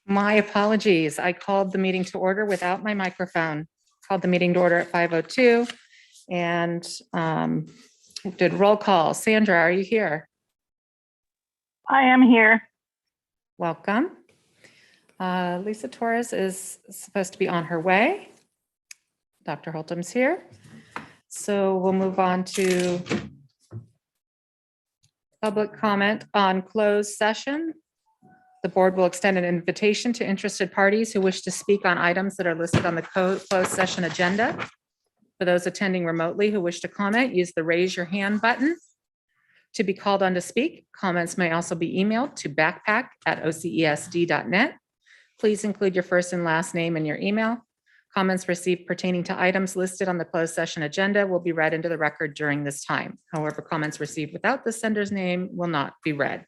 My apologies. I called the meeting to order without my microphone. Called the meeting to order at 5:02 and did roll call. Sandra, are you here? I am here. Welcome. Lisa Torres is supposed to be on her way. Dr. Holtum's here. So we'll move on to public comment on closed session. The board will extend an invitation to interested parties who wish to speak on items that are listed on the closed session agenda. For those attending remotely who wish to comment, use the raise your hand button. To be called on to speak, comments may also be emailed to backpack@ocesd.net. Please include your first and last name in your email. Comments received pertaining to items listed on the closed session agenda will be read into the record during this time. However, comments received without the sender's name will not be read.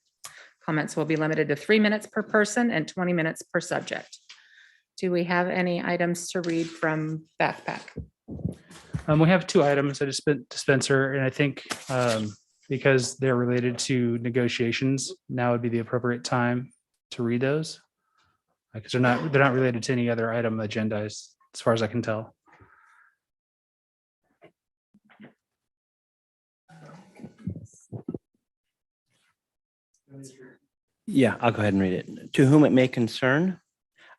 Comments will be limited to 3 minutes per person and 20 minutes per subject. Do we have any items to read from Backpack? We have 2 items, a dispenser, and I think because they're related to negotiations, now would be the appropriate time to read those. Because they're not related to any other item agenda as far as I can tell. Yeah, I'll go ahead and read it. To whom it may concern,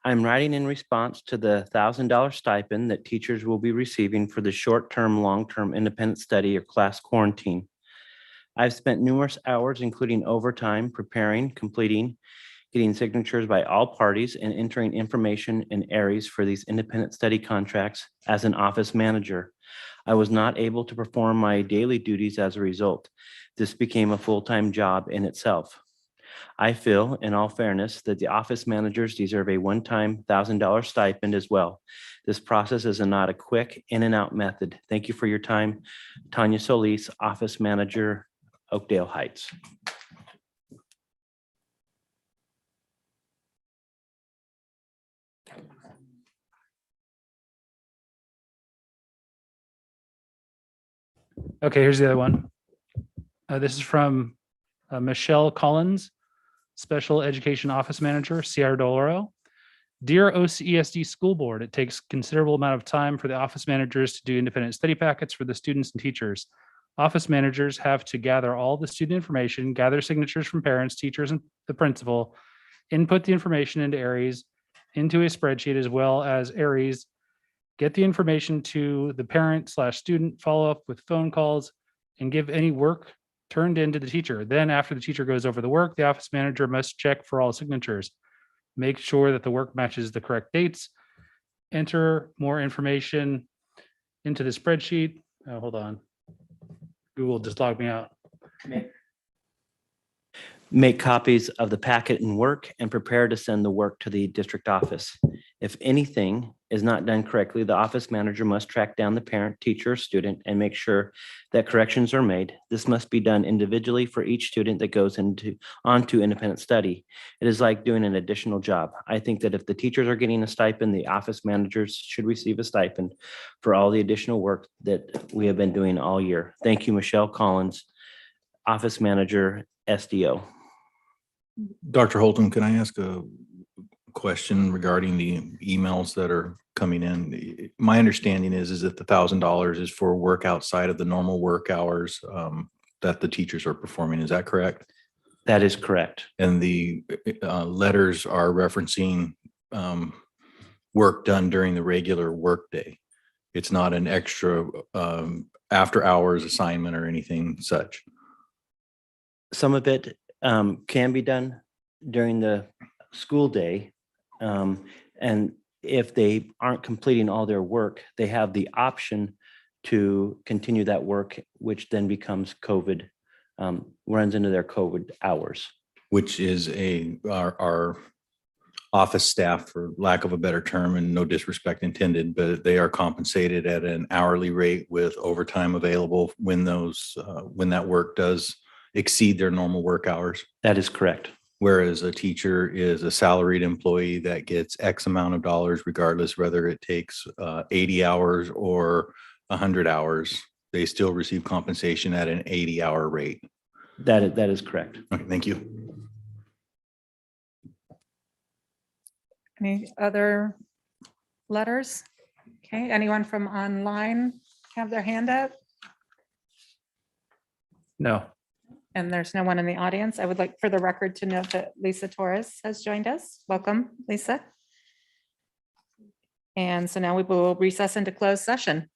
I'm writing in response to the $1,000 stipend that teachers will be receiving for the short-term, long-term independent study or class quarantine. I've spent numerous hours, including overtime, preparing, completing, getting signatures by all parties, and entering information in ARIES for these independent study contracts as an office manager. I was not able to perform my daily duties as a result. This became a full-time job in itself. I feel, in all fairness, that the office managers deserve a one-time $1,000 stipend as well. This process is not a quick in and out method. Thank you for your time. Tanya Solis, Office Manager, Oakdale Heights. Okay, here's the other one. This is from Michelle Collins, Special Education Office Manager, Sierra Doloro. Dear OCESD School Board, it takes considerable amount of time for the office managers to do independent study packets for the students and teachers. Office managers have to gather all the student information, gather signatures from parents, teachers, and the principal, input the information into ARIES, into a spreadsheet, as well as ARIES, get the information to the parent/student, follow up with phone calls, and give any work turned in to the teacher. Then after the teacher goes over the work, the office manager must check for all signatures, make sure that the work matches the correct dates, enter more information into the spreadsheet. Oh, hold on. Google just logged me out. Make copies of the packet and work and prepare to send the work to the district office. If anything is not done correctly, the office manager must track down the parent, teacher, or student and make sure that corrections are made. This must be done individually for each student that goes onto independent study. It is like doing an additional job. I think that if the teachers are getting a stipend, the office managers should receive a stipend for all the additional work that we have been doing all year. Thank you, Michelle Collins, Office Manager, SDO. Dr. Holton, can I ask a question regarding the emails that are coming in? My understanding is that the $1,000 is for work outside of the normal work hours that the teachers are performing. Is that correct? That is correct. And the letters are referencing work done during the regular workday. It's not an extra after hours assignment or anything such. Some of it can be done during the school day. And if they aren't completing all their work, they have the option to continue that work, which then becomes COVID, runs into their COVID hours. Which is our office staff, for lack of a better term, and no disrespect intended, but they are compensated at an hourly rate with overtime available when that work does exceed their normal work hours. That is correct. Whereas a teacher is a salaried employee that gets X amount of dollars, regardless whether it takes 80 hours or 100 hours, they still receive compensation at an 80-hour rate. That is correct. Okay, thank you. Any other letters? Okay, anyone from online have their hand up? No. And there's no one in the audience. I would like for the record to note that Lisa Torres has joined us. Welcome, Lisa. And so now we will recess into closed session.